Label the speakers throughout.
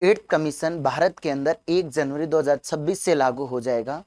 Speaker 1: Eighth commission Bharat के अंदर 1 जनवरी 2026 से लागू हो जाएगा।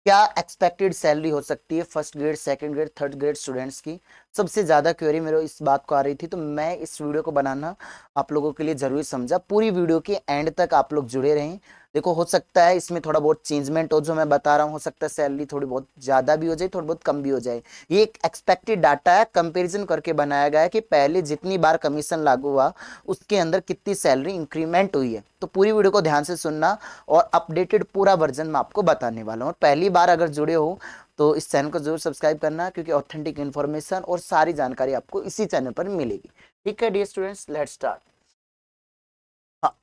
Speaker 1: क्या एक्सपेक्टेड सैलरी हो सकती है first grade, second grade, third grade students की? सबसे ज्यादा क्वेरी मेरे इस बात को आ रही थी, तो मैं इस वीडियो को बनाना आप लोगों के लिए जरूरी समझा। पूरी वीडियो के एंड तक आप लोग जुड़े रहें। देखो, हो सकता है इसमें थोड़ा बहुत चेंजमेंट हो, जो मैं बता रहा हूँ। हो सकता है सैलरी थोड़ी बहुत ज्यादा भी हो जाए, थोड़ी बहुत कम भी हो जाए। ये एक एक्सपेक्टेड डाटा है, कंपेरिजन करके बनाया गया है कि पहले जितनी बार कमीशन लागू हुआ उसके अंदर कितनी सैलरी इंक्रीमेंट हुई है। तो पूरी वीडियो को ध्यान से सुनना और अपडेटेड पूरा वर्जन मैं आपको बताने वाला हूँ। और पहली बार अगर जुड़े हो तो इस चैनल को जरूर सब्सक्राइब करना, क्योंकि ऑथेंटिक इन्फॉर्मेशन और सारी जानकारी आपको इसी चैनल पर मिलेगी। ठीक है डियर स्टूडेंट्स, लेट्स स्टार्ट। हाँ,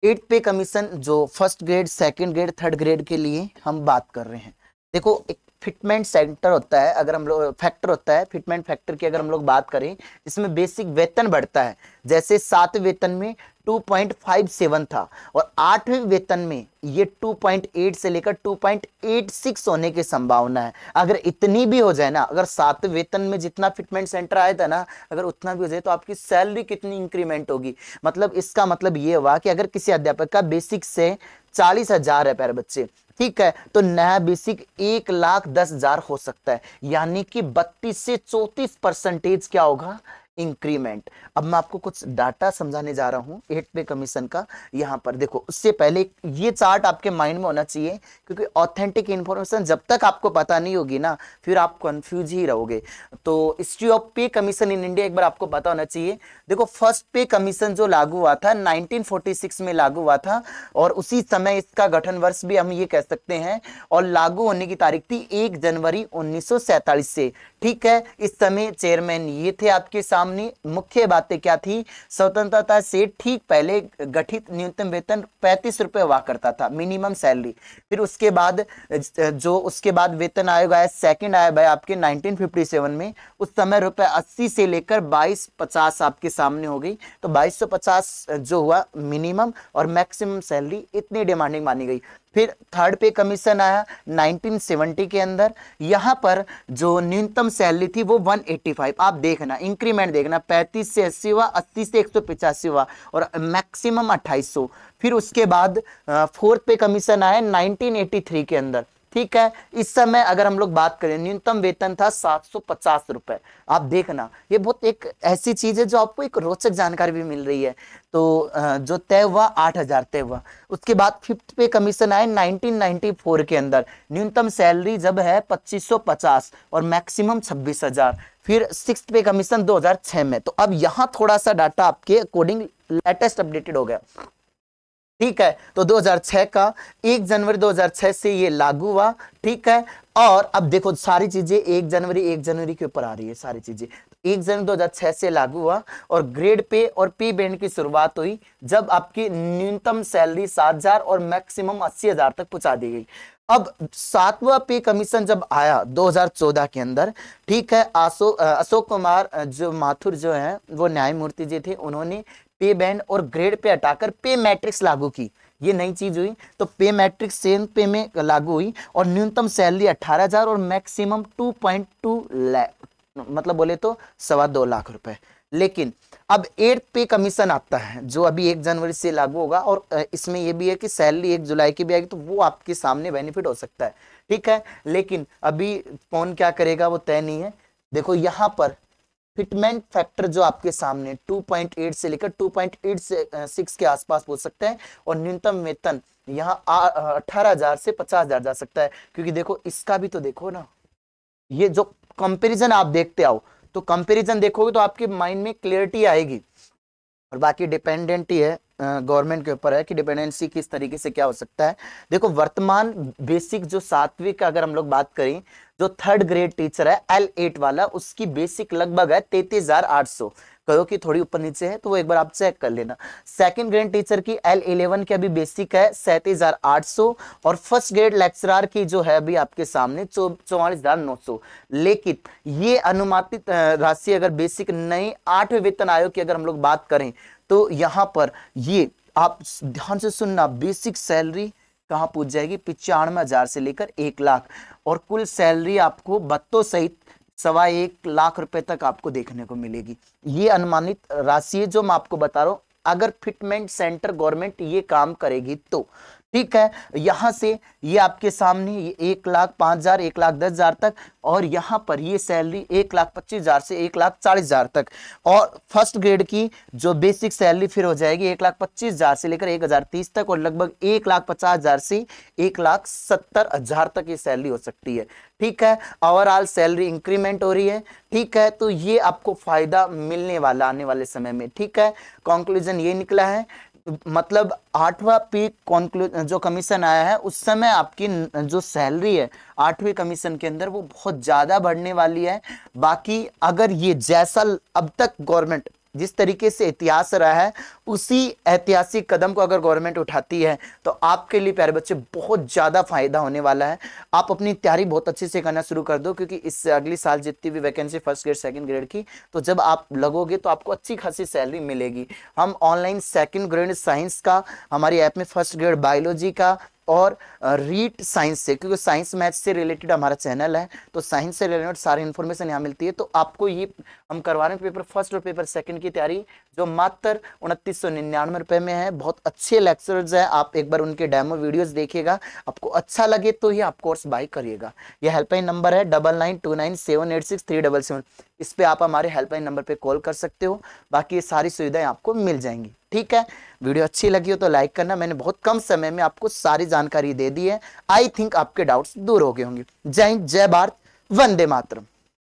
Speaker 1: एट पे कमीशन जो first grade, second grade, third grade के लिए हम बात कर रहे हैं। देखो, एक फिटमेंट सेंटर होता है, अगर हम लोग फैक्टर होता है, फिटमेंट फैक्टर की अगर हम लोग बात करें, इसमें बेसिक वेतन बढ़ता है। जैसे 7वें वेतन में 2.57 था और 8वें वेतन में ये 2.8 से लेकर 2.86 होने की संभावना है। अगर इतनी भी हो जाए ना, अगर 7वें वेतन में जितना फिटमेंट सेंटर आया था ना, अगर उतना भी हो जाए तो आपकी सैलरी कितनी इंक्रीमेंट होगी। मतलब इसका मतलब ये हुआ कि अगर किसी अध्यापक का बेसिक से 40,000 है प्यारे बच्चे, ठीक है, तो नया बेसिक 1,10,000 हो सकता है। यानी कि 32 से 34% क्या होगा, इंक्रीमेंट। अब मैं आपको कुछ डाटा समझाने जा रहा हूं एट पे कमीशन का। यहां पर देखो, उससे पहले ये चार्ट आपके माइंड में होना चाहिए, क्योंकि ऑथेंटिक इंफॉर्मेशन जब तक आपको पता नहीं होगी ना, फिर आप कंफ्यूज ही रहोगे। तो हिस्ट्री ऑफ पे कमीशन इन इंडिया एक बार आपको पता होना चाहिए। देखो, फर्स्ट पे कमीशन जो लागू हुआ था 1946 में लागू हुआ था, और उसी समय इसका गठन वर्ष भी हम ये कह सकते हैं, और लागू होने की तारीख थी 1 जनवरी 1947 से। ठीक है, इस समय चेयरमैन ये थे आपके सामने। मुख्य बातें क्या थी, स्वतंत्रता से ठीक पहले गठित न्यूनतम वेतन 35 रुपए हुआ करता था, मिनिमम सैलरी। फिर उसके बाद उसके बाद वेतन आयोग आया, सेकंड आया भाई आपके 1957 में। उस समय रुपए 80 से लेकर 2250 आपके सामने हो गई। तो 2250 जो हुआ मिनिमम, और मैक्सिमम सैलरी इतनी डिमांडिंग मानी गई। फिर थर्ड पे कमीशन आया 1970 के अंदर। यहां पर जो न्यूनतम सैलरी थी वो 185, आप देखना इंक्रीमेंट देखना, 35 से 80 हुआ, 80 से 185 हुआ, और मैक्सिमम 2800। फिर उसके बाद फोर्थ पे कमीशन आया 1983 के अंदर। ठीक है, इस समय अगर हम लोग बात करें, न्यूनतम वेतन था 750 रुपए। आप देखना, ये बहुत एक ऐसी चीज है जो आपको एक रोचक जानकारी भी मिल रही है। तो जो तय हुआ 8,000 तय हुआ। उसके बाद फिफ्थ पे कमीशन आए 1994 के अंदर। न्यूनतम सैलरी जब है 2550 और मैक्सिमम 26,000। फिर सिक्स पे कमीशन 2006 में। तो अब यहां थोड़ा सा डाटा आपके अकॉर्डिंग लेटेस्ट अपडेटेड हो गया। ठीक है, तो 2006 का 1 जनवरी 2006 से ये लागू हुआ। ठीक है, और अब देखो सारी चीजें 1 जनवरी के ऊपर आ रही है सारी चीजें। 1 जनवरी 2006 से लागू हुआ, और ग्रेड पे और पे बैंड की शुरुआत हुई जब आपकी न्यूनतम सैलरी 7,000 और मैक्सिमम 80,000 तक पहुंचा दी गई। अब 7वां पे कमीशन जब आया 2014 के अंदर, ठीक है, अशोक कुमार जो माथुर जो है वो न्यायमूर्ति जी थे, उन्होंने पे बैंड और ग्रेड पे हटाकर पे मैट्रिक्स लागू की। ये नई चीज हुई। तो पे मैट्रिक्स सेम पे में लागू हुई, और न्यूनतम सैलरी 18,000 और मैक्सिमम 2.2 लाख, मतलब बोले तो 2.25 लाख रुपए। लेकिन अब एट पे कमीशन आता है जो अभी 1 जनवरी से लागू होगा, और इसमें यह भी है कि सैलरी 1 जुलाई की भी आएगी, तो वो आपके सामने बेनिफिट हो सकता है। ठीक है, लेकिन अभी कौन क्या करेगा वो तय नहीं है। देखो यहां पर फिटमेंट फैक्टर जो आपके सामने 2.8 से लेकर 2.86 के आसपास पहुंच सकता है, और न्यूनतम वेतन यहाँ 18,000 से 50,000 जा सकता है। क्योंकि देखो इसका भी तो देखो ना, ये जो कंपैरिजन आप देखते आओ, तो कंपैरिजन देखोगे तो आपके माइंड में क्लियरिटी आएगी। और बाकी डिपेंडेंट ही है, गवर्नमेंट के ऊपर है कि डिपेंडेंसी किस तरीके से क्या हो सकता है। देखो वर्तमान बेसिक जो 7वीं का अगर हम लोग बात करें, जो थर्ड ग्रेड टीचर है L8 वाला, उसकी बेसिक लगभग है 33,800। कहो कि थोड़ी ऊपर नीचे है तो वो एक बार आप चेक कर लेना। सेकंड ग्रेड टीचर की L11 की अभी बेसिक है 37,800, और फर्स्ट ग्रेड लेक्चरर की जो है अभी आपके सामने 44,900। लेकिन ये अनुमानित राशि अगर बेसिक नए 8वें वेतन आयोग की अगर हम लोग बात करें, तो यहां पर ये आप ध्यान से सुनना, बेसिक सैलरी कहां पहुंच जाएगी, 95,000 से लेकर 1 लाख, और कुल सैलरी आपको भत्तों सहित 1.25 लाख रुपए तक आपको देखने को मिलेगी। ये अनुमानित राशि है जो मैं आपको बता रहा हूं अगर फिटमेंट सेंटर गवर्नमेंट ये काम करेगी तो, ठीक है। यहां से ये आपके सामने ये 1,05,000 1,10,000 तक, और यहां पर ये सैलरी 1,25,000 से 1,40,000 तक, और फर्स्ट ग्रेड की जो बेसिक सैलरी फिर हो जाएगी 1,25,000 से लेकर 1,030 तक, और लगभग 1,50,000 से 1,70,000 तक ये सैलरी हो सकती है, ठीक है। ओवरऑल सैलरी इंक्रीमेंट हो रही है, ठीक है। तो ये आपको फायदा मिलने वाला आने वाले समय में, ठीक है। कंक्लूजन ये निकला है, मतलब 8वां पे जो कमीशन आया है उस समय आपकी जो सैलरी है 8वें कमीशन के अंदर वो बहुत ज्यादा बढ़ने वाली है। बाकी अगर ये जैसा अब तक गवर्नमेंट जिस तरीके से इतिहास रहा है उसी ऐतिहासिक कदम को अगर गवर्नमेंट उठाती है तो आपके लिए प्यारे बच्चे बहुत ज्यादा फायदा होने वाला है। आप अपनी तैयारी बहुत अच्छे से करना शुरू कर दो, क्योंकि इससे अगली साल जितनी भी vacancy first grade second grade की, तो जब आप लगोगे तो आपको अच्छी खासी सैलरी मिलेगी। हम ऑनलाइन सेकंड ग्रेड साइंस का हमारी ऐप में, फर्स्ट ग्रेड बायोलॉजी का और रीट साइंस से, क्योंकि साइंस मैथ से रिलेटेड हमारा चैनल है तो साइंस से रिलेटेड सारी इन्फॉर्मेशन यहाँ मिलती है। तो आपको ये हम करवा रहे हैं पेपर फर्स्ट और पेपर सेकंड की तैयारी, जो मात्र 2999 रुपए में है। बहुत अच्छे लेक्चरर्स हैं, आप एक बार उनके डेमो वीडियोस देखिएगा, आपको अच्छा लगे तो ही आप कोर्स बाय करिएगा। यह हेल्पलाइन नंबर है 9929786377, इस पे आप हमारे हेल्पलाइन नंबर पे कॉल कर सकते हो। बाकी ये सारी सुविधाएं आपको मिल जाएंगी, ठीक है। वीडियो अच्छी लगी हो तो लाइक करना, मैंने बहुत कम समय में आपको सारी जानकारी दे दी है। आई थिंक आपके डाउट्स दूर हो गए होंगे। जय हिंद, जय भारत, वंदे मातरम।